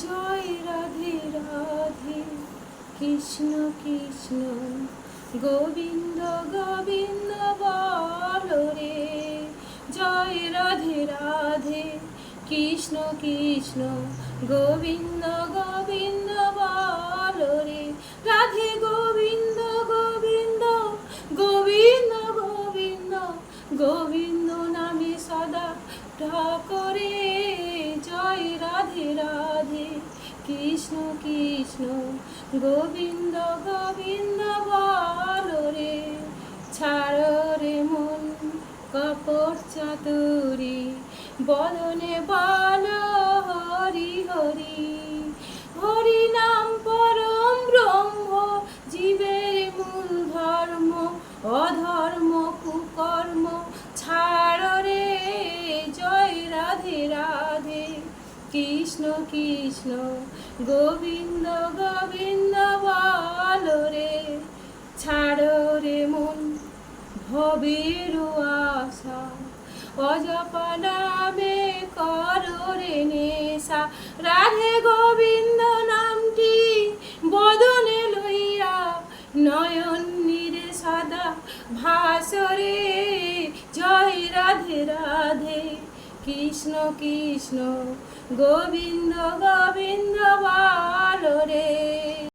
জয় রাধে রাধে, কৃষ্ণ কৃষ্ণ গোবিন্দ গোবিন্দ বল রে। জয় রাধে রাধে, কৃষ্ণ কৃষ্ণ গোবিন্দ গোবিন্দ বল রে। রাধে গোবিন্দ গোবিন্দ গোবিন্দ গোবিন্দ গোবিন্দ নামে সদা ঠাকুরে। জয় রাধে রাধে, কৃষ্ণ কৃষ্ণ গোবিন্দ গোবিন্দ বল রে। ছাড় রে মন কপট চাতুরি, বদনে বল হরি হরি। হরি নাম পরম ব্রহ্ম, জীবের মূল ধর্ম। অধর্ম কুকর্ম ছাড় রে। জয় রাধে রাধে, কৃষ্ণ কৃষ্ণ গোবিন্দ গোবিন্দ বল রে। ছাড় রে মন ভবের আশা, অজপা নামে কর রে নেশা। রাধে গোবিন্দ নামটি বদনে লইয়া, নয়ন নিরে সদা ভাসরে। জয় রাধে রাধে, কৃষ্ণ কৃষ্ণ গোবিন্দ গোবিন্দ বল রে।